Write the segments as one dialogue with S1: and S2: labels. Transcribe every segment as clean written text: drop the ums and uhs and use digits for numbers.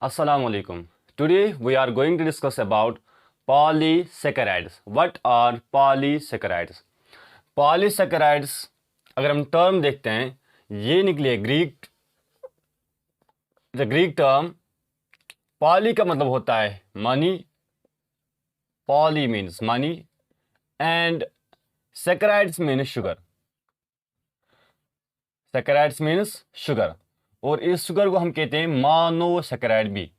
S1: Assalamu alaikum. Today we are going to discuss about polysaccharides. What are polysaccharides? Polysaccharides अगर हम term देखते हैं ये निकले ग्रीक टर्म पॉली का मतलब होता है money, poly means money and saccharides means sugar. Saccharides means sugar और इस शुगर को हम कहते हैं मोनोसैकराइड भी।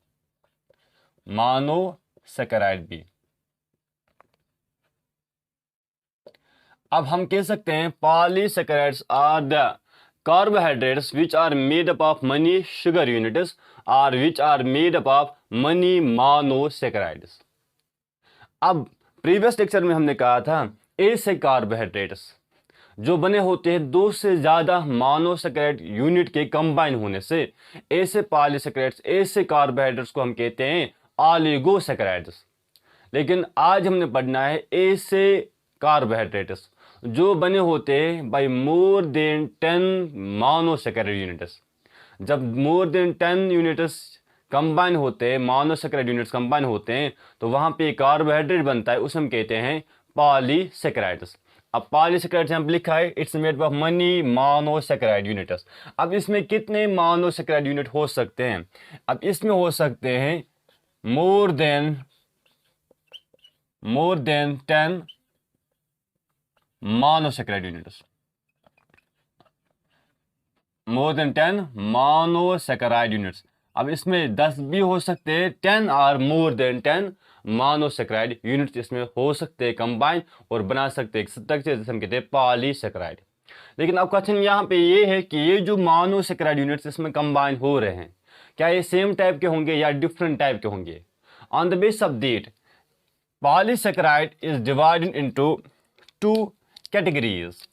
S1: मोनोसैकराइड भी। अब हम कह सकते हैं polysaccharides are the carbohydrates which are made up of many sugar units or which are made up of many monosaccharides। अब प्रीवियस लेक्चर में हमने कहा था ऐसे कार्बोहाइड्रेट्स जो बने होते हैं दो से ज़्यादा मोनोसैकराइड यूनिट के कंबाइन होने से, ऐसे पॉलीसैकराइड्स, ऐसे कार्बोहाइड्रेट्स को हम कहते हैं ऑलिगोसैकराइड्स। लेकिन आज हमने पढ़ना है ऐसे कार्बोहाइड्रेट्स जो बने होते हैं by more than 10 monosaccharide units. जब मोर देन 10 यूनिट्स कंबाइन होते हैं, मोनोसैकराइड यूनिट्स कंबाइन होते हैं, तो वहाँ पे कार्बोहाइड्रेट बनता है, उसे हम कहते हैं पॉलीसैकराइड्स। अब पॉलीसैकराइड्स यहाँ पे लिखा है it's made of money monosaccharide units. अब इसमें कितने मोनोसैकराइड यूनिट हो सकते हैं? अब इसमें हो सकते हैं मोर देन 10 मोनोसैकराइड यूनिट्स। मोर देन 10 मोनोसैकराइड यूनिट्स। अब इसमें 10 भी हो सकते हैं, 10 और मोर देन 10 मोनोसैकराइड यूनिट्स इसमें हो सकते हैं कंबाइन और बना सकते हैं स्ट्रक्चर जिसे हम कहते हैं पॉलीसैकराइड। लेकिन अब क्वेश्चन यहाँ पे ये है कि ये जो मोनोसैकराइड यूनिट्स इसमें कंबाइन हो रहे हैं, क्या ये सेम टाइप के होंगे या डिफरेंट टाइप के होंगे? On the base of that polysaccharide is divided into 2 categories.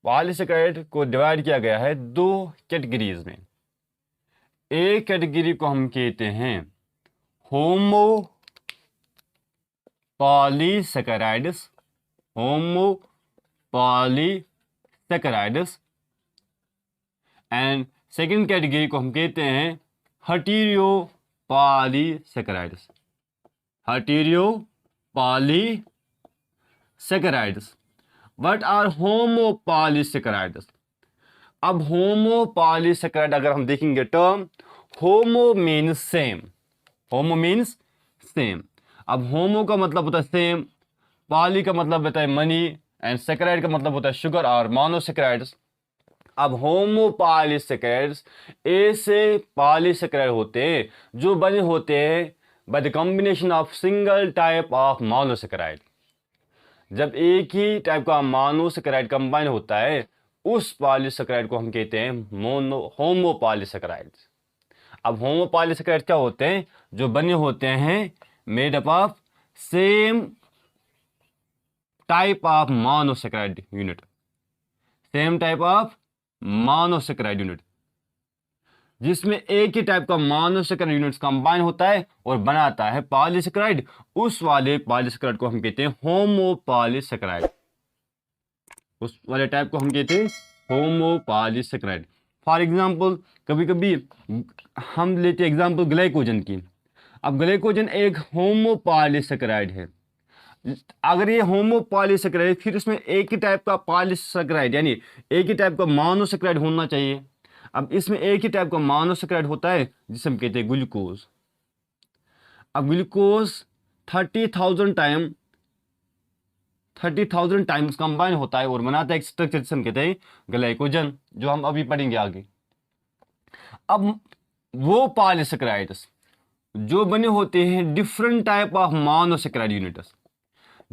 S1: Polysaccharide को डिवाइड किया गया है 2 कैटेगरीज में। एक कैटेगरी को हम कहते हैं homo polysaccharides, homo polysaccharides, and second category को हम कहते हैं hetero polysaccharides. Hetero polysaccharides. What are homopolysaccharides? अब homopolysaccaride अगर हम देखेंगे term, homo means same, homo means same. अब होमो का मतलब होता है सेम, पॉली का मतलब होता है मनी एंड सैकराइड का मतलब होता है शुगर और मोनोसैकराइड्स। अब होमोपॉलीसैकराइड्स ऐसे पॉलीसैकराइड होते हैं जो बने होते हैं by the combination of single type of monosaccharide. जब एक ही टाइप का मोनोसैकराइड कंबाइन होता है उस पॉलीसैकराइड को हम कहते हैं होमोपॉलीसैकराइड्स। अब होमोपॉलीसैकराइड क्या होते हैं? जो बने होते हैं made up of same type of monosaccharide unit, same type of monosaccharide unit, जिसमें एक ही टाइप का मोनोसैकराइड यूनिट्स कंबाइन होता है और बनाता है पॉलीसैकराइड। उस वाले पॉलीसैकराइड को हम कहते हैं होमोपॉलीसैकराइड। उस वाले टाइप को हम कहते हैं होमोपॉलीसैकराइड। फॉर एग्जांपल कभी कभी हम लेते हैं एग्जांपल ग्लाइकोजन की। अब ग्लाइकोजन एक होमोपॉलीसैकराइड है। अगर ये होमोपॉलीसैकराइड फिर इसमें एक ही टाइप का पॉलीसैकराइड यानी एक ही टाइप का मोनोसैकराइड होना चाहिए। अब इसमें एक ही टाइप का मोनोसैकराइड होता है जिसे हम कहते हैं ग्लूकोज। अब ग्लूकोज 30,000 टाइम्स कंबाइन होता है और बनाता है एक स्ट्रक्चर जिसे हम कहते हैं ग्लाइकोजन, जो हम अभी पढ़ेंगे आगे। अब वो पॉलीसैकराइड्स जो बने होते हैं different type of monosaccharide units,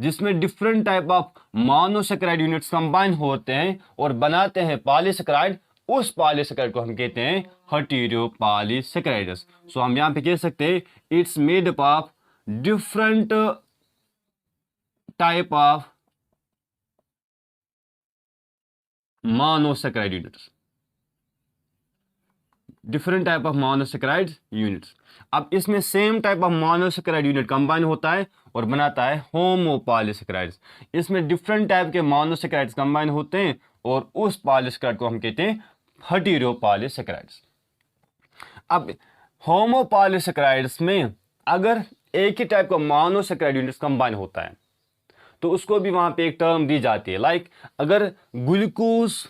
S1: जिसमें different type of monosaccharide units combine होते हैं और बनाते हैं पॉलीसैकराइड, उस पॉलीसैकराइड को हम कहते हैं हेटेरो पॉलीसैकराइड्स। सो हम यहां पे कह सकते हैं it's made up of different type of monosaccharide units, different type of monosaccharide units. अब इसमें same type of monosaccharide unit combine होता है और बनाता है होमोपॉलीसैकराइड्स। इसमें डिफरेंट टाइप के मोनोसैकराइड्स कंबाइन होते हैं और उस पॉलीसैकराइड को हम कहते हैं हेटेरो पॉलीसैकराइड्स। अब होमोपॉलीसेकेराइड्स में अगर एक ही टाइप का मोनोसेकेराइड यूनिट्स कंबाइन होता है तो उसको भी वहां पे एक टर्म दी जाती है। लाइक अगर ग्लूकोज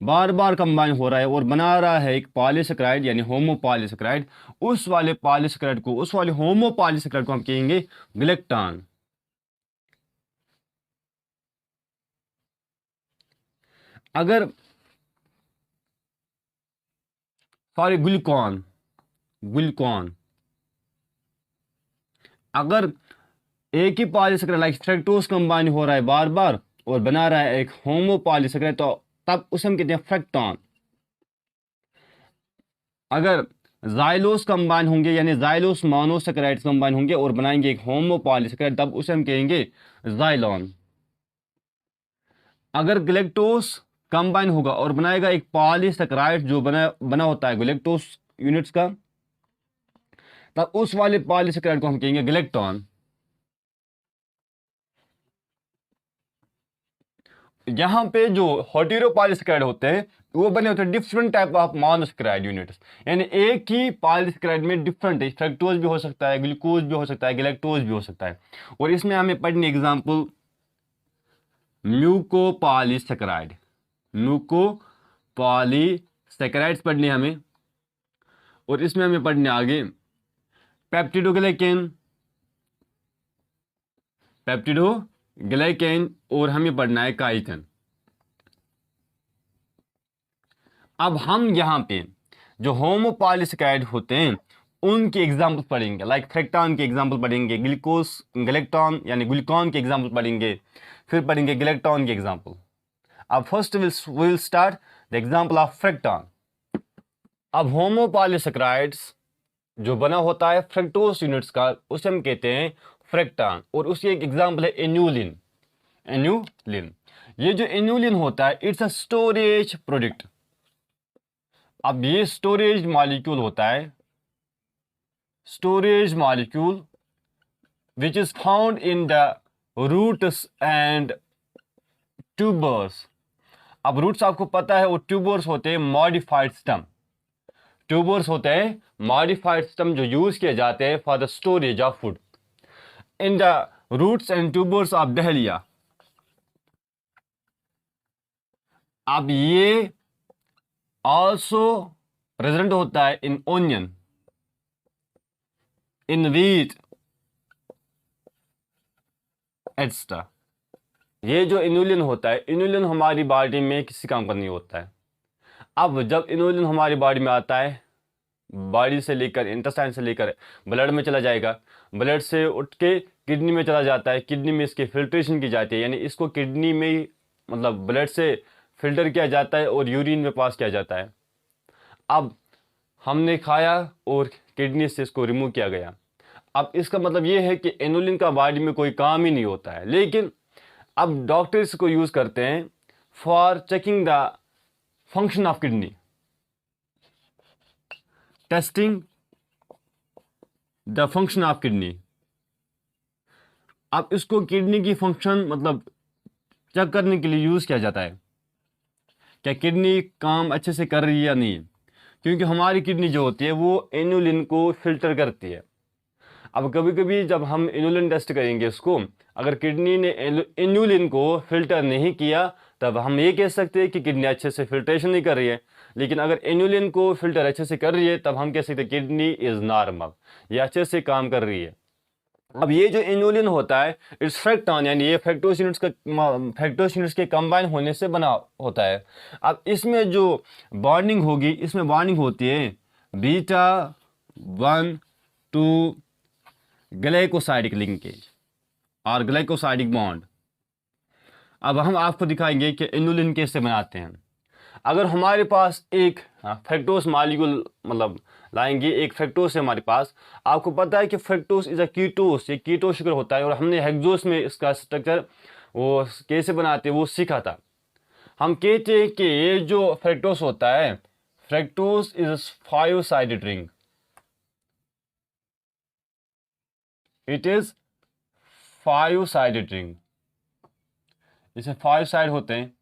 S1: बार बार कंबाइन हो रहा है और बना रहा है एक पॉलीसेकेराइड यानी होमोपॉलीसेकेराइड, उस वाले पॉलीसेकेराइड को, उस वाले होमोपॉलीसेकेराइड को हम कहेंगे ग्लेक्टॉन। अगर सॉरी ग्लूकॉन, ग्लूकॉन अगर एक ही पॉलीसेकेराइड लाइक फ्रक्टोज कंबाइन हो रहा है बार बार और बना रहा है एक होमोपॉलीसेकेराइड, तो तब उसे हम कहते हैं फ्रक्टॉन। अगर जाइलोस कंबाइन होंगे यानी जाइलोस मोनोसेकेराइड्स कंबाइन होंगे और बनाएंगे एक होमोपॉलीसेकेराइड, तब उसे हम कहेंगे जाइलॉन। अगर ग्लेक्टोस कंबाइन होगा और बनाएगा एक पॉलीसेकेराइड जो बना होता है ग्लेक्टोस यूनिट्स का, तब उस वाले पॉलीसेकेराइड को हम कहेंगे ग्लेक्टॉन। यहाँ पे जो हेटेरोपॉलीसेकेराइड होते हैं वो बने होते हैं different type of monosaccharide units, यानी एक ही पॉलीसेकेराइड में डिफरेंट है, फ्रक्टोज भी हो सकता है, ग्लूकोज भी हो सकता है, गैलेक्टोज भी हो सकता है। और इसमें हमें पढ़नी एग्जांपल म्यूकोपॉलीसेकेराइड, म्यूकोपॉलीसेकेराइड्स पढ़ने हमें। और इसमें हमें पढ़ने आगे पेप्टिडोग्लाइकेन, पेप्टिडोग्लाइकेन और हमें पढ़ना है काइटिन। अब हम यहाँ पे जो होमोपॉलीसेकेराइड होते हैं उनके एग्जाम्पल पढ़ेंगे, लाइक फ्रक्टॉन के एग्जाम्पल पढ़ेंगे, ग्लूकोज ग्लेक्टॉन यानी ग्लूकॉन के एग्जाम्पल पढ़ेंगे, फिर पढ़ेंगे ग्लेक्टॉन के एग्जाम्पल। अब first will start the example of fructan. अब होमोपॉलीसेकेराइड्स जो बना होता है फ्रक्टोज यूनिट्स का उसे हम कहते हैं फ्रक्टॉन, और उसकी एक एग्जाम्पल है एन्यूलिन। एन्यूलिन, ये जो एन्यूलिन होता है इट्स अ स्टोरेज प्रोडक्ट। अब ये स्टोरेज मॉलिक्यूल होता है, storage molecule which is found in the roots and tubers. अब रूट्स आपको पता है, और ट्यूबर्स होते हैं मॉडिफाइड स्टम। ट्यूबर्स होते हैं मॉडिफाइड स्टम जो यूज किए जाते हैं for the storage of food. In the roots and tubers of dahlia, अब ये ऑल्सो प्रेजेंट होता है in onion, in wheat etcetera. ये जो इन्यूलिन होता है, इन्यूलिन हमारी बॉडी में किसी काम का नहीं होता है। अब जब इन्यूलिन हमारी बॉडी में आता है, बॉडी से लेकर इंटेस्टाइन से लेकर ब्लड में चला जाएगा, ब्लड से उठ के किडनी में चला जाता है, किडनी में इसकी फिल्ट्रेशन की जाती है, यानी इसको किडनी में ही मतलब ब्लड से फिल्टर किया जाता है और यूरिन में पास किया जाता है। अब हमने खाया और किडनी से इसको रिमूव किया गया। अब इसका मतलब ये है कि इन्यूलिन का बॉडी में कोई काम ही नहीं होता है, लेकिन अब डॉक्टर्स को यूज करते हैं for checking the function of kidney, testing the function of kidney. अब इसको किडनी की फंक्शन मतलब चेक करने के लिए यूज किया जाता है, क्या किडनी काम अच्छे से कर रही है या नहीं, क्योंकि हमारी किडनी जो होती है वो इन्यूलिन को फिल्टर करती है। अब कभी कभी जब हम इन्यूलिन टेस्ट करेंगे उसको, अगर किडनी ने इन्यूलिन को फिल्टर नहीं किया तब हम ये कह सकते हैं कि किडनी अच्छे से फिल्ट्रेशन नहीं कर रही है, लेकिन अगर इन्यूलिन को फिल्टर अच्छे से कर रही है तब हम कह सकते हैं किडनी इज नॉर्मल, ये अच्छे से काम कर रही है। अब ये जो इन्यूलिन होता है इट्स फ्रक्टॉन, यानी ये फ्रक्टोज यूनिट्स के कंबाइन होने से बना होता है। अब इसमें जो बॉन्डिंग होगी, इसमें बॉन्डिंग होती है बीटा 1 2 ग्लाइकोसाइडिक लिंकेज और ग्लाइकोसाइडिक बॉन्ड। अब हम आपको दिखाएंगे कि इन्यूलिन कैसे बनाते हैं। अगर हमारे पास एक फ्रक्टोज मॉलिक्यूल मतलब लाएंगे, एक फ्रक्टोज है हमारे पास, आपको पता है कि फ्रक्टोज इज अ कीटोस, ये कीटो शुगर होता है, और हमने हेक्सोस में इसका स्ट्रक्चर वो कैसे बनाते हैं वो सीखा था। हम कहते हैं कि ये जो फ्रक्टोज होता है, fructose is 5 sided ring, it is 5 sided ring, इसे 5 साइड होते हैं।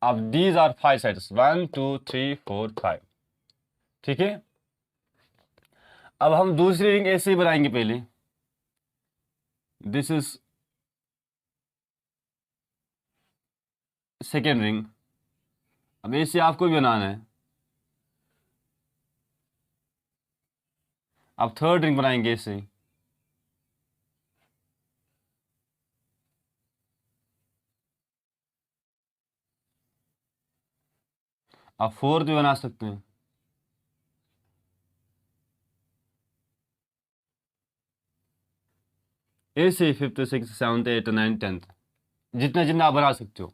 S1: अब दीज आर 5 सेट्स, 1 2 3 4 5, ठीक है। अब हम दूसरी रिंग ऐसे ही बनाएंगे पहले, दिस इज सेकेंड रिंग। अब ऐसे आपको भी बनाना है। अब थर्ड रिंग बनाएंगे ऐसे, आप फोर्थ भी बना सकते हैं। ऐसे ही fifth, six, seventh, eight, nine, tenth, जितना जितना आप बना सकते हो।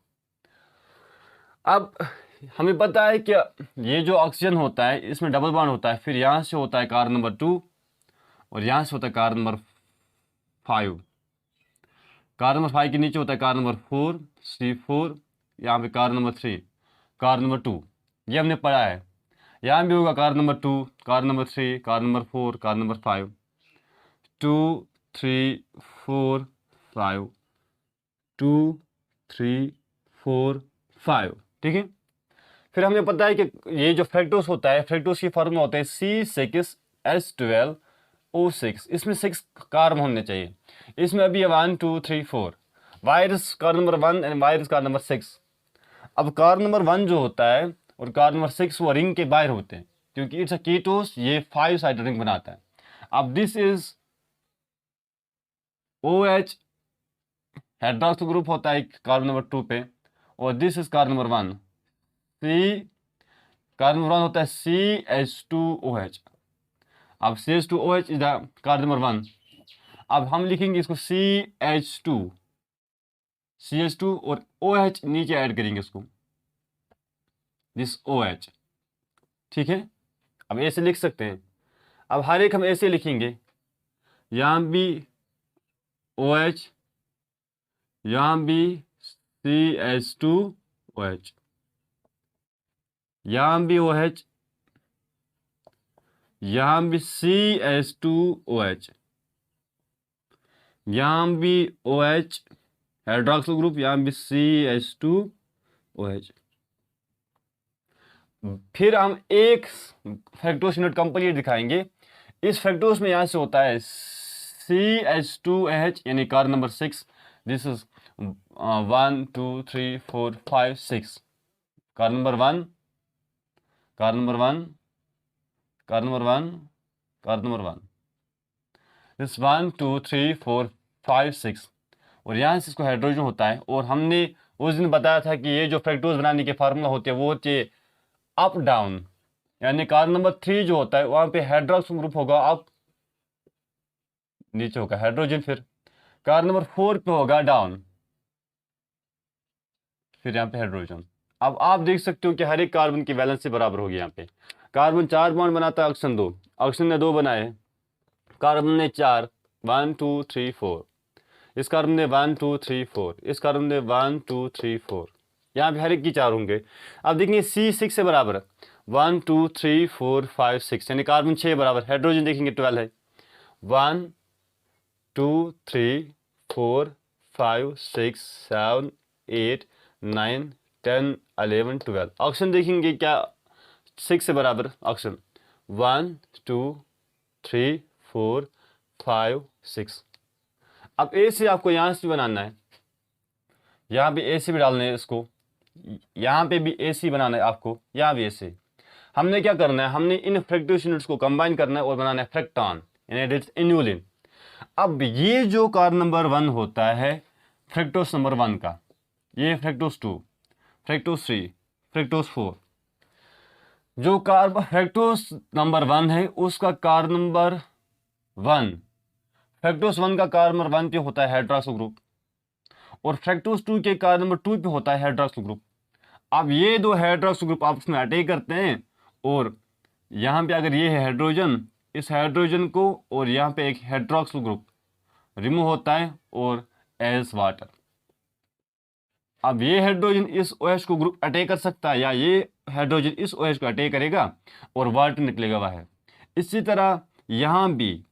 S1: अब हमें पता है कि ये जो ऑक्सीजन होता है इसमें डबल बॉन्ड होता है, फिर यहाँ से होता है कार्बन नंबर 2 और यहाँ से होता है कार्बन नंबर 5। कार्बन नंबर 5 के नीचे होता है कार्बन नंबर 4, C4, यहाँ पे कार्बन नंबर 3, कार्बन नंबर 2, ये हमने पढ़ा है। यहाँ भी होगा carbon number 2, carbon number 3, carbon number 4, carbon number 5, 2 3 4 5, 2 3 4 5, ठीक है। फिर हमें पता है कि ये जो फ्रैक्टोज होता है, फ्रैक्टोज की फॉर्मूला होता है C6H12O6, इसमें 6 कार्बन होने चाहिए। इसमें अभी 1 2 3 4, virus carbon number 1 and virus carbon number 6। अब कार्बन नंबर 1 जो होता है और कार्बन नंबर 6 वो रिंग के बाहर होते हैं, क्योंकि इट्स अ कीटोस, ये 5 साइड रिंग बनाता है। अब this is OH hydroxyl group होता है कार्बन नंबर 2 पे, और this is carbon number 1, carbon number 1 होता है CH2OH। अब CH2OH is the carbon number 1। अब हम लिखेंगे इसको CH2 और OH नीचे ऐड करेंगे इसको, दिस OH, ठीक है। अब ऐसे लिख सकते हैं। अब हर एक हम ऐसे लिखेंगे, यहाँ भी OH, यहाँ भी CH2OH, यहाँ भी OH, यहाँ भी CH2OH, यहाँ भी OH हाइड्रोक्सिल ग्रुप, यहाँ भी CH2OH। फिर हम एक फ्रैक्टोज यूनिट कंप्लीट दिखाएंगे। इस फ्रैक्टोज में यहाँ से होता है CH2H यानी carbon number 6, this is 1 2 3 4 5 6, carbon number 1, carbon number 1, carbon number 1, carbon number 1, this 1 2 3 4 5 6, और यहाँ से इसको हाइड्रोजन होता है। और हमने उस दिन बताया था कि ये जो फ्रैक्टोज बनाने की फार्मूला होती है वो होती है अप डाउन, यानी कार्बन नंबर 3 जो होता है वहाँ पे हाइड्रोक्सिल ग्रुप होगा अप, नीचे होगा हाइड्रोजन, फिर कार्बन नंबर 4 पे होगा डाउन, फिर यहाँ पे हाइड्रोजन। अब आप देख सकते हो कि हर एक कार्बन की वैलेंसी बराबर होगी। यहाँ पे कार्बन 4 बॉन्ड बनाता है, ऑक्सीजन 2, ऑक्सीजन ने 2 बनाए, कार्बन ने 4, 1 2 3 4, इस कार्बन ने 1 2 3 4, इस कार्बन ने 1 2 3 4, यहाँ पे हर एक की 4 होंगे। अब देखेंगे C6 से बराबर 1 2 3 4 5 6, यानी कार्बन 6 बराबर, हाइड्रोजन देखेंगे 12 है, 1 2 3 4 5 6 7 8 9 10 11 12, ऑक्सीजन देखेंगे क्या 6 से बराबर, ऑक्सीजन 1 2 3 4 5 6। अब ए से आपको यहाँ से बनाना है, यहाँ भी ए से भी डालना है इसको, यहाँ पे भी ए सी बनाना है आपको, यहाँ भी ए से। हमने क्या करना है, हमने इन फ्रैक्टोज यूनिट्स को कंबाइन करना है और बनाना है फ्रैक्टॉन, यानी इट्स इन्यूलिन। अब ये जो कार्बन नंबर 1 होता है फ्रैक्टोज नंबर 1 का, ये फ्रैक्टोज 2, फ्रैक्टोज 3, फ्रैक्टोज 4, जो कार्बन फ्रैक्टोज नंबर 1 है उसका कार्बन नंबर 1, फ्रैक्टोज 1 का कार्बन नंबर 1 पे होता है हाइड्रोक्सिल ग्रुप, और फ्रैक्टोज 2 के कार्बन नंबर 2 पे होता है हाइड्रोक्सिल ग्रुप। अब ये दो हाइड्रोक्सिल ग्रुप आपस में अटैक करते हैं, और यहाँ पे अगर ये है हाइड्रोजन, इस हाइड्रोजन को और यहाँ पे एक हाइड्रोक्सिल ग्रुप रिमूव होता है और एज वाटर। अब ये हाइड्रोजन इस OH को ग्रुप अटैक कर सकता है, या ये हाइड्रोजन इस OH को अटैक करेगा और वाटर निकलेगा बाहर। इसी तरह यहाँ भी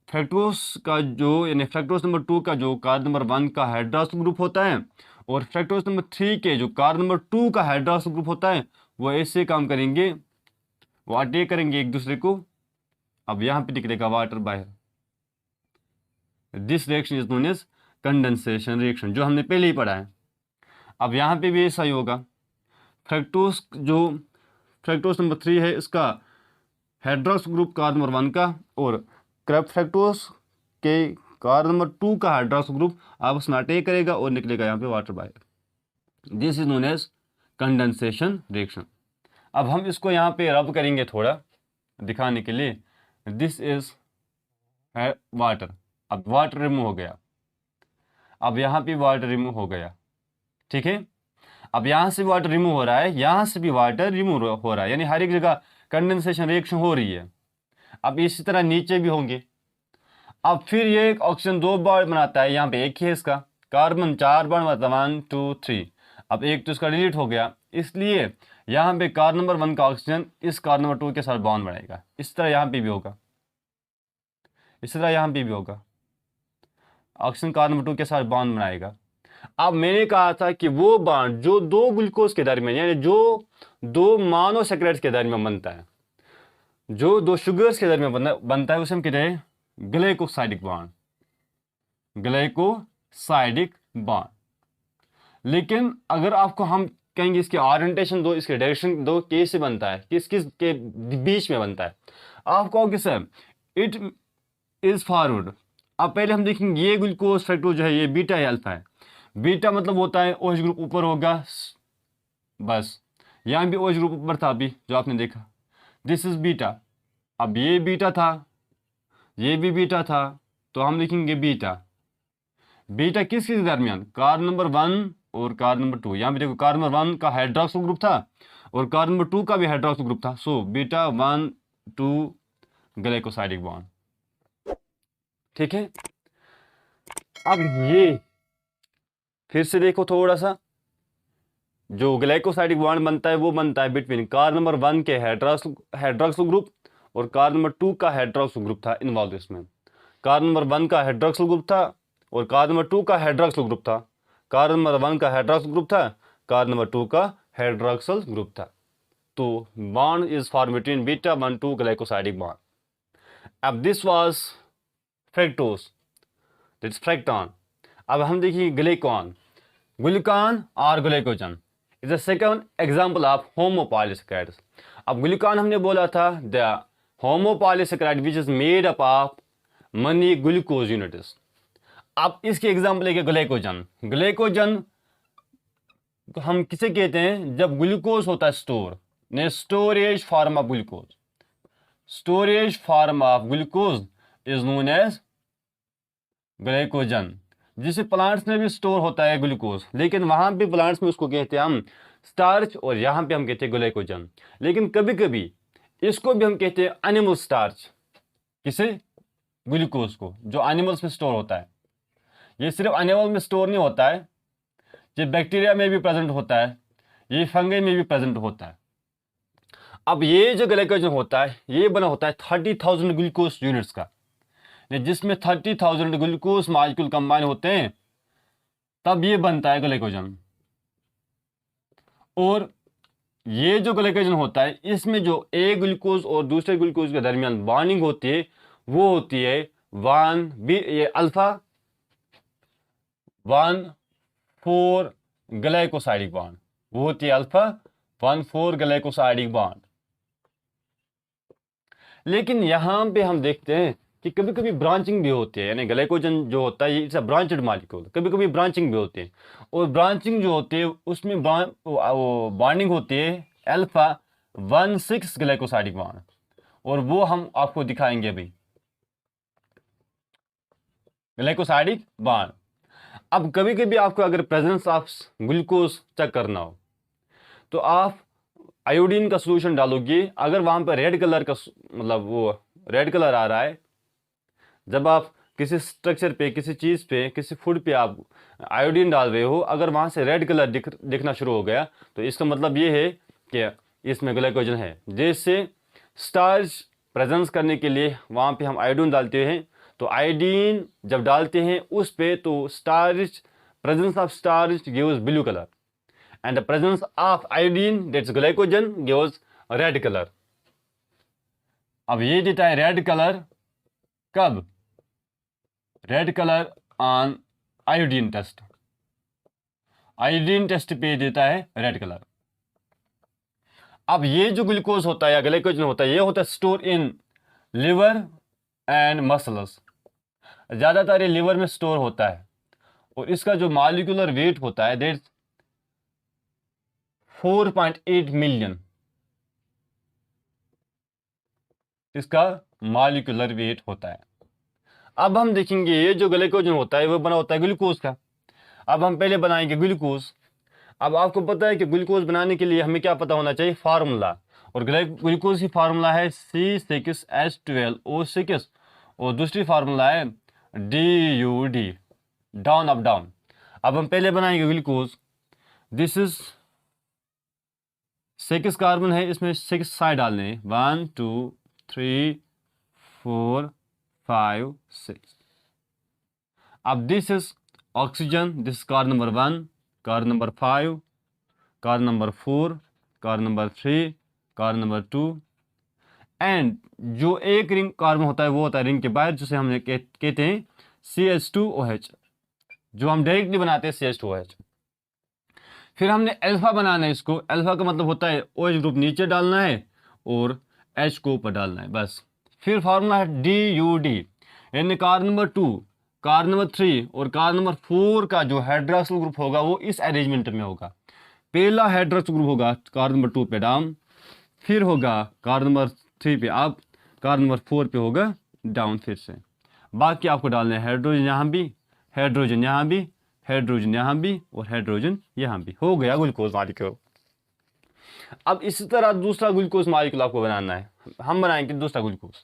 S1: फ्रैक्टोज का जो, यानी फ्रैक्टोज नंबर 2 का जो कार्बन नंबर 1 का हाइड्रोक्सिल ग्रुप होता है और फ्रक्टोज नंबर 3 के जो कार्बन नंबर 2 का हाइड्रोक्सिल ग्रुप होता है वो ऐसे काम करेंगे, वो अटैक करेंगे एक दूसरे को। अब यहाँ पे निकलेगा वाटर बाहर। This reaction is known as condensation reaction, जो हमने पहले ही पढ़ा है। अब यहाँ पे भी ऐसा ही होगा। फ्रक्टोज नंबर 3 है, इसका हाइड्रोक्सिल ग्रुप कार्बन नंबर 1 का, और फ्रक्टोज के कार्बन नंबर 2 का हाइड्रोक्सिल ग्रुप आपस में अटैक करेगा और निकलेगा यहाँ पे वाटर बाहर। This is known as condensation reaction. अब हम इसको यहाँ पे रब करेंगे थोड़ा दिखाने के लिए। दिस इज है वाटर। अब वाटर रिमूव हो गया, अब यहाँ पे वाटर रिमूव हो गया, ठीक है। अब यहाँ से वाटर रिमूव हो रहा है, यहाँ से भी वाटर रिमूव हो रहा है, यानी हर एक जगह कंडेंसेशन रिएक्शन हो रही है। अब इसी तरह नीचे भी होंगे। अब फिर ये एक ऑक्सीजन 2 बॉन्ड बनाता है, यहाँ पे एक ही है इसका, कार्बन 4 बॉन्ड बनाता है 1 2 3। अब एक तो इसका डिलीट हो गया, इसलिए यहाँ पे कार्बन नंबर 1 का ऑक्सीजन इस कार्बन नंबर 2 के साथ बॉन्ड बनाएगा। इस तरह यहाँ पे भी होगा, इस तरह यहाँ पे भी होगा, ऑक्सीजन कार्बन नंबर 2 के साथ बॉन्ड बनाएगा। अब मैंने कहा था कि वो बॉन्ड जो दो ग्लूकोज के दरमियान, यानी जो दो मोनोसैकेराइड्स के दरमियान बनता है, जो दो शुगर्स के दरमियान बनता है, उसे हम कहते हैं ग्लाइकोसाइडिक बॉन्ड, ग्लाइकोसाइडिक बॉन्ड। लेकिन अगर आपको हम कहेंगे इसकी ओरिएंटेशन दो, इसके डायरेक्शन दो, कैसे बनता है, किस किस के बीच में बनता है, आप कहोगे सर इट इज फॉरवर्ड। अब पहले हम देखेंगे ये ग्लूकोज फ्रक्टोज जो है ये बीटा या अल्फा है। बीटा मतलब होता है OH ग्रुप ऊपर होगा, बस यहाँ भी OH ग्रुप ऊपर था अभी जो आपने देखा, दिस इज बीटा। अब ये बीटा था, ये भी बीटा था, तो हम लिखेंगे बीटा। बीटा किस किस दरमियान, कार्बन नंबर 1 और कार्बन नंबर 2। यहाँ पे देखो कार्बन नंबर 1 का हाइड्रोक्सिल ग्रुप था और कार्बन नंबर 2 का भी हाइड्रोक्सिल ग्रुप था, सो बीटा 1 2 ग्लाइकोसाइडिक बॉन्ड, ठीक है। अब ये फिर से देखो थोड़ा सा, जो ग्लाइकोसाइडिक बॉन्ड बनता है वो बनता है बिटवीन कार्बन नंबर 1 के हाइड्रोक्सिल ग्रुप और कार्बन नंबर 2 का हाइड्रोक्सिल ग्रुप था इन्वॉल्व इसमें। कार्बन नंबर 1 का हाइड्रोक्सिल ग्रुप था और कार्बन नंबर 2 का हाइड्रोक्सिल ग्रुप था, कार्बन नंबर 1 का हाइड्रोक्सिल ग्रुप था, कार्बन नंबर 2 का हाइड्रोक्सिल ग्रुप था। तो bond is form between beta 1 2 glycosidic bond. अब this was fructose, this fructan. अब हम देखिए ग्लूकान, ग्लूकान और glycogen is the second example of homopolysaccharides. अब ग्लूकान हमने बोला था the homopolysaccharide which is made up of many glucose units. अब इसके एग्जांपल है ग्लाइकोजन। ग्लाइकोजन हम किसे कहते हैं, जब ग्लूकोज होता है स्टोर, ने storage form of glucose, storage form of glucose is known as glycogen. जिसे प्लांट्स में भी स्टोर होता है ग्लूकोज, लेकिन वहां भी प्लांट्स में उसको कहते हैं हम स्टार्च और यहां पे हम कहते हैं ग्लाइकोजन। लेकिन कभी कभी इसको भी हम कहते हैं एनिमल स्टार्च, किसे, ग्लूकोज को, जो एनिमल्स में स्टोर होता है। ये सिर्फ एनिमल में स्टोर नहीं होता है, ये बैक्टीरिया में भी प्रेजेंट होता है, ये फंगी में भी प्रेजेंट होता है। अब ये जो ग्लाइकोजन होता है ये बना होता है 30,000 ग्लूकोज यूनिट्स का, जिसमें 30,000 ग्लूकोज मॉलिक्यूल कंबाइन होते हैं, तब ये बनता है ग्लाइकोजन। और ये जो ग्लाइकोजन होता है इसमें जो एक ग्लूकोज और दूसरे ग्लूकोज के दरमियान बॉन्डिंग होती है वो होती है 1 बी ये अल्फा 1,4 ग्लाइकोसाइडिक बॉन्ड, वो होती है अल्फा 1,4 ग्लाइकोसाइडिक बॉन्ड। लेकिन यहां पे हम देखते हैं कि कभी कभी ब्रांचिंग भी होती है, यानी ग्लाइकोजन जो होता है इट्स अ ब्रांचड मॉलिक्यूल, कभी कभी ब्रांचिंग भी होती है। और ब्रांचिंग जो होती है उसमें बॉन्डिंग होती है अल्फा 1,6 ग्लाइकोसाइडिक बॉन्ड, और वो हम आपको दिखाएंगे अभी, ग्लाइकोसाइडिक बॉन्ड। अब कभी कभी आपको अगर प्रेजेंस ऑफ ग्लूकोज चेक करना हो तो आप आयोडीन का सोल्यूशन डालोगे, अगर वहां पर रेड कलर का मतलब वो रेड कलर आ रहा है, जब आप किसी स्ट्रक्चर पे, किसी चीज़ पे, किसी फूड पे आप आयोडीन डाल रहे हो, अगर वहाँ से रेड कलर दिखना शुरू हो गया तो इसका मतलब ये है कि इसमें ग्लाइकोजन है। जैसे स्टार्च प्रेजेंस करने के लिए वहाँ पे हम आयोडीन डालते हैं, तो आयोडीन जब डालते हैं उस पे तो starch presence of starch gives blue color, and the presence of iodine, that's glycogen, gives red color. अब ये देता है रेड कलर कब? Red colour on iodine test, iodine test पे देता है रेड कलर। अब ये जो ग्लूकोज होता है या ग्लाइकोजन होता है, ये होता है store in liver and muscles. ज़्यादातर ये लिवर में स्टोर होता है और इसका जो मॉलिक्यूलर वेट होता है दैट्स 4.8 मिलियन, इसका मॉलिक्यूलर वेट होता है। अब हम देखेंगे ये जो ग्लाइकोजन होता है वो बना होता है ग्लूकोज का। अब हम पहले बनाएंगे ग्लूकोज। अब आपको पता है कि ग्लूकोज बनाने के लिए हमें क्या पता होना चाहिए? फार्मूला। और ग्लूकोज की फार्मूला है C6H12O6 और दूसरी फार्मूला है DUD, डाउन अप डाउन। अब हम पहले बनाएंगे ग्लूकोज। दिस इज 6 कार्बन है, इसमें 6 साइड डालने हैं, 1 2 3 4 5 6। अब this is oxygen, this carbon number 1, carbon number 5, carbon number 4, carbon number 3, carbon number 2। And जो एक रिंग कार्बन होता है वो होता है रिंग के बाहर, जिसे हम कहते हैं CH2OH, जो हम डायरेक्टली बनाते हैं CH2OH। फिर हमने अल्फा बनाना है इसको। अल्फा का मतलब होता है OH ग्रुप नीचे डालना है और H को ऊपर डालना है, बस। फिर फार्मूला है DUD, यानी कार्बन नंबर 2, कार्बन नंबर 3 और कार्बन नंबर 4 का जो हाइड्रोक्सिल ग्रुप होगा वो इस अरेंजमेंट में होगा। पहला हाइड्रोक्सिल ग्रुप होगा कार्बन नंबर 2 पे डाउन, फिर होगा कार्बन नंबर 3 पे अप, कार्बन नंबर 4 पे होगा डाउन फिर से। बाकी आपको डालना है हाइड्रोजन यहाँ भी, हाइड्रोजन यहाँ भी, हाइड्रोजन यहाँ भी और हाइड्रोजन यहाँ भी। हो गया ग्लूकोज मॉलिक्यूल। अब इसी तरह दूसरा ग्लूकोज मॉलिक्यूल आपको बनाना है। हम बनाएंगे दूसरा ग्लूकोज,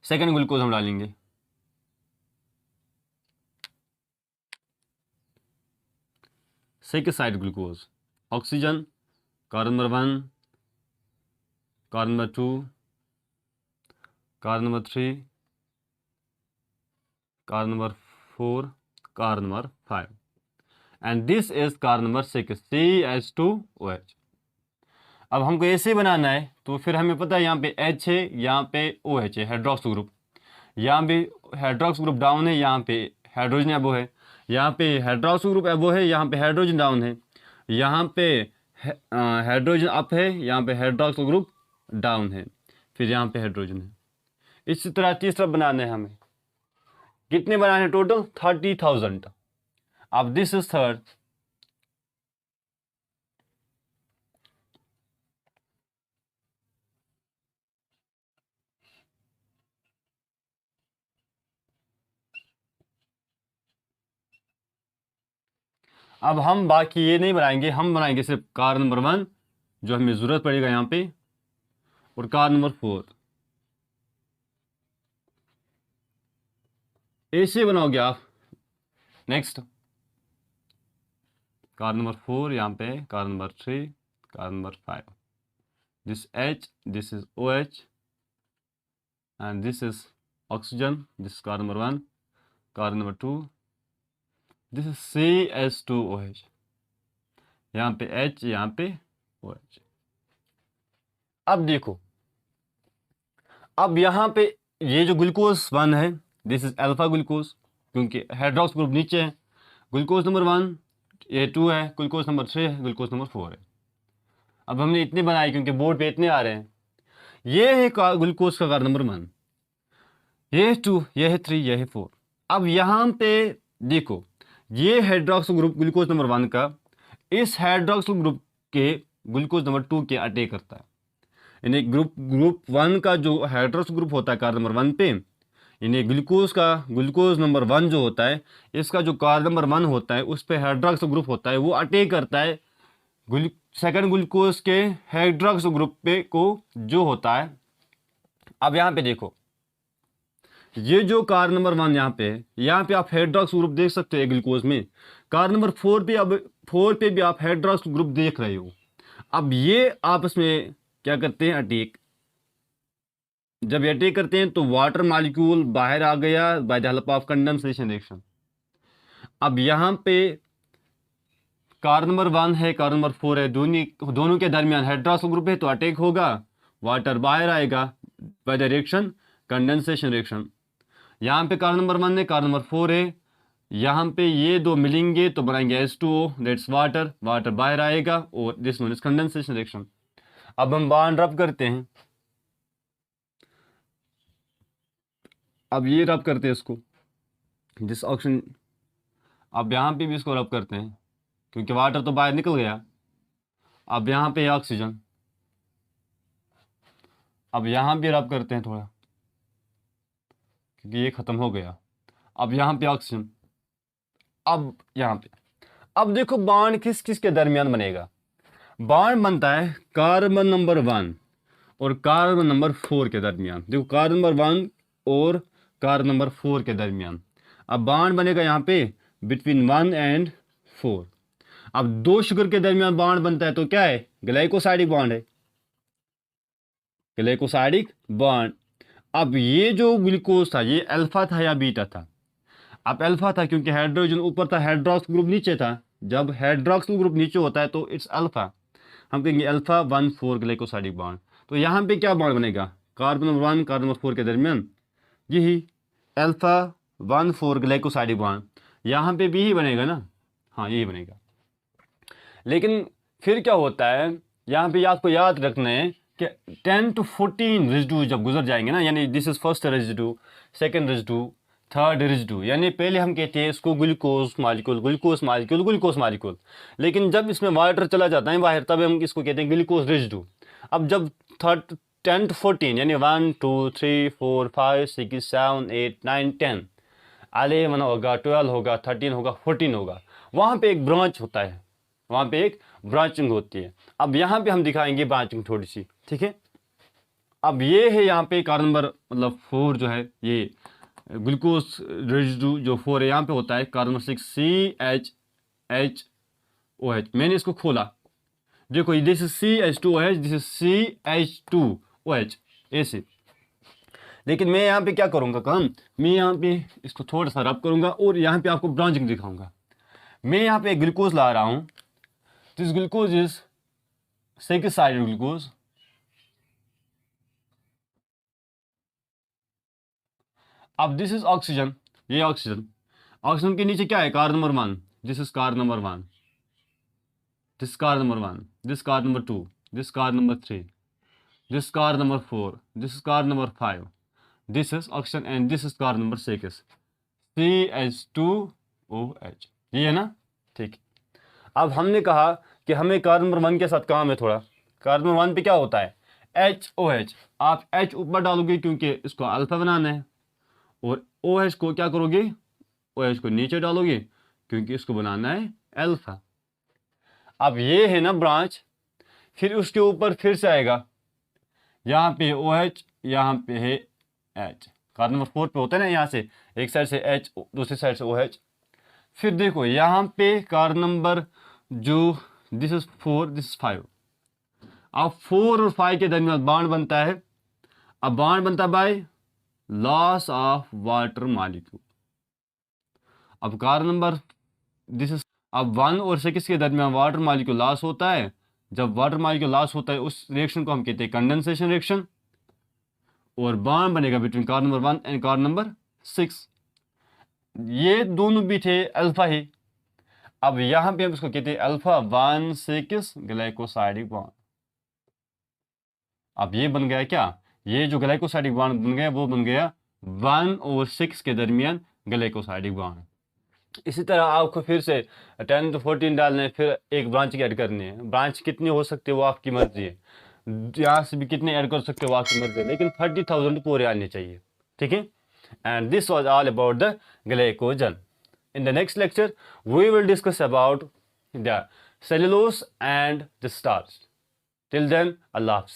S1: सेकंड ग्लूकोज हम डालेंगे। Second side glucose, oxygen, carbon number 1, carbon number 2, carbon number 3, carbon number 4, carbon number 5, and this is carbon number 6, CH2OH। अब हमको ऐसे बनाना है तो फिर हमें पता है यहाँ पे H है, यहाँ पे OH है, हाइड्रोक्स ग्रुप। यहाँ पे हाइड्रोक्स ग्रुप डाउन है, यहाँ पे हाइड्रोजन एबो है, यहाँ पे हाइड्रोक्स ग्रुप एबो है, यहाँ पे हाइड्रोजन डाउन है, यहाँ पे हाइड्रोजन अप है, यहाँ पे हाइड्रोक्स ग्रुप डाउन है, फिर यहाँ पे हाइड्रोजन है। इसी तरह तीसरा बनाना है हमें। कितने बनाने टोटल? 30,000। अब दिस इज थर्ड। अब हम बाकी ये नहीं बनाएंगे, हम बनाएंगे सिर्फ कार्बन नंबर 1 जो हमें ज़रूरत पड़ेगा यहाँ पे, और कार्बन नंबर 4। ऐसे बनाओगे आप। नेक्स्ट कार्बन नंबर 4 यहाँ पे, carbon number 3, carbon number 5, this H, this is OH and this is oxygen, this carbon number 1, carbon number 2, this is CH2OH, यहाँ पे H, यहाँ पे OH। अब देखो, अब यहाँ पे ये जो ग्लूकोज 1 है दिस इज अल्फा ग्लूकोज, क्योंकि हाइड्रोक्स ग्रुप नीचे है। ग्लूकोज नंबर 1 ये 2 है, ग्लूकोज नंबर 3 है, ग्लूकोज नंबर 4 है। अब हमने इतने बनाए क्योंकि बोर्ड पे इतने आ रहे हैं। ये है ग्लूकोज का कार्बन नंबर 1, ये है 2, ये है 3, ये है 4। अब यहाँ पे देखो, ये हाइड्रोक्सिल ग्रुप ग्लूकोज नंबर 1 का इस हाइड्रोक्सिल ग्रुप के ग्लूकोज नंबर 2 के अटैक करता है। यानी ग्रुप 1 का जो हाइड्रोक्सिल ग्रुप होता है कार्बन नंबर 1 पे, यानी ग्लूकोज नंबर 1 जो होता है, इसका जो कार्बन नंबर 1 होता है उस पे हाइड्रोक्सिल ग्रुप होता है, वो अटैक करता है सेकंड ग्लूकोज के हाइड्रोक्सिल ग्रुप पे को जो होता है। अब यहाँ पे देखो, ये जो कार्बन नंबर 1 यहाँ पे आप हाइड्रोक्सिल ग्रुप देख सकते हो ग्लूकोज में। कार्बन नंबर 4 पे, अब 4 पे भी आप हाइड्रोक्सिल ग्रुप देख रहे हो। अब ये आपस में क्या करते हैं? अटैक। जब अटैक करते हैं तो वाटर मॉलिक्यूल बाहर आ गया by the help of condensation reaction. अब यहाँ पे कार्बन नंबर 1 है, कार्बन नंबर 4 है, दोनों के दरमियान हाइड्रोक्सिल ग्रुप है तो अटैक होगा, वाटर बाहर आएगा by the reaction condensation reaction. यहाँ पे कार्बन नंबर 1 है, कार्बन नंबर 4 है, यहाँ पे ये दो मिलेंगे तो बनाएंगे H2O, दैट्स वाटर, वाटर बाहर आएगा और this known is condensation reaction. अब हम बॉन्ड रब करते हैं, अब ये रब करते हैं इसको, जिस ऑक्सीजन, अब यहाँ पे भी इसको रब करते हैं क्योंकि वाटर तो बाहर निकल गया। अब यहाँ पे ऑक्सीजन, अब यहाँ भी रब करते हैं थोड़ा क्योंकि ये ख़त्म हो गया। अब यहाँ पे ऑक्सीजन, अब यहाँ पे, अब देखो बॉन्ड किस किस के दरमियान बनेगा। बॉन्ड बनता है कार्बन नंबर 1 और कार्बन नंबर 4 के दरमियान। देखो कार्बन नंबर 1 और कार्बन नंबर 4 के दरमियान। अब बॉन्ड बनेगा यहाँ पे बिटवीन 1 एंड 4। अब दो शुगर के दरमियान बॉन्ड बनता है तो क्या है, ग्लाइकोसाइडिक बॉन्ड है, ग्लाइकोसाइडिक बॉन्ड। अब ये जो ग्लूकोज था ये अल्फा था या बीटा था? अब अल्फा था क्योंकि हाइड्रोजन ऊपर था, हाइड्रोक्सिल ग्रुप नीचे था। जब हाइड्रोक्सिल ग्रुप नीचे होता है तो इट्स अल्फा, हम कहेंगे अल्फा 1,4 ग्लाइकोसाइडिक बॉन्ड। तो यहाँ पे क्या बॉन्ड बनेगा, कार्बन नंबर 1 कार्बन नंबर 4 के दरमियान यही अल्फा 1,4 ग्लाइकोसाइडिक बॉन्ड। यहाँ पे भी ही बनेगा ना, हाँ यही बनेगा। लेकिन फिर क्या होता है, यहाँ पे आपको याद रखना है कि 10 to 14 रेजिड्यू जब गुजर जाएंगे ना, यानी this is first residue, second residue, third residue, यानी पहले हम कहते हैं इसको glucose molecule, glucose molecule, glucose molecule. लेकिन जब इसमें वाटर चला जाता है बाहर तब हम इसको कहते हैं ग्लूकोज रेजिड्यू। अब जब 10 to 14 यानी 1 2 3 4 5 6 7 8 9 10 11 होगा, 12 होगा, 13 होगा, 14 होगा, वहाँ पे एक ब्रांच होता है, वहाँ पे एक ब्रांचिंग होती है। अब यहाँ पे हम दिखाएंगे ब्रांचिंग थोड़ी सी, ठीक है। अब ये है यहाँ पे कार्बन नंबर मतलब 4 जो है, ये ग्लूकोज रेजिड्यू जो 4 है यहाँ पे होता है कार्बन नंबर 6 CHHOH। मैंने इसको खोला, देखो this is CH2OH, this is CH2OH ऐसे। लेकिन मैं यहाँ पे क्या करूँगा काम, मैं यहाँ पे इसको थोड़ा सा रब करूँगा और यहाँ पे आपको ब्रांचिंग दिखाऊंगा। मैं यहाँ पे ग्लूकोज ला रहा हूँ, this glucose is six sided glucose. अब दिस इज ऑक्सीजन, ये ऑक्सीजन, ऑक्सीजन के नीचे क्या है, carbon number 1, this is carbon number 1, this carbon number 1, this carbon number 2, this carbon number 3, this carbon number 4, this is carbon number 5, this is oxygen and this is carbon number 6 CH2OH। ये है ना, ठीक। अब हमने कहा कि हमें carbon number 1 के साथ काम है थोड़ा। कार्बन नंबर 1 पे क्या होता है, HOH। आप H ऊपर डालोगे क्योंकि इसको अल्फा बनाना है, और OH को क्या करोगे, OH को नीचे डालोगे क्योंकि इसको बनाना है अल्फा। अब ये है ना ब्रांच, फिर उसके ऊपर फिर से आएगा, यहाँ पे OH, यहाँ पे है H। कार्बन नंबर 4 पे होता है ना, यहाँ से एक साइड से H दूसरी साइड से OH। फिर देखो यहाँ पे कार्बन नंबर जो दिस इज 4, दिस इज 5। अब 4 और 5 के दरमियान बॉन्ड बनता है। अब बॉन्ड बनता है by loss of water molecule. अब कार्बन नंबर दिस इज, अब 1 और 6 के दरमियान वाटर मॉलिक्यूल लॉस होता है। जब वाटर मॉलिक्यूल लॉस होता है उस रिएक्शन को हम कहते हैं कंडेंसेशन रिएक्शन, और बॉन्ड बनेगा between carbon number 1 and carbon number 6। ये दोनों भी थे अल्फा ही। अब यहाँ पे हम इसको कहते हैं अल्फा 1,6 ग्लाइकोसाइडिक बॉन्ड। अब ये बन गया क्या, ये जो ग्लाइकोसाइडिक बॉन्ड बन गया वो बन गया 1 और 6 के दरमियान ग्लाइकोसाइडिक बॉन्ड। इसी तरह आपको फिर से 10 to 14 डालना है, फिर एक ब्रांच ऐड करनी है। ब्रांच कितनी हो सकती है वो आपकी मर्जी है, यहाँ से भी कितने ऐड कर सकते हो वो आपकी मर्जी है, लेकिन 30,000 पूरे आने चाहिए, ठीक है। And this was all about the glycogen. In the next lecture, we will discuss about the cellulose and the starch. Till then, Allah Hafiz.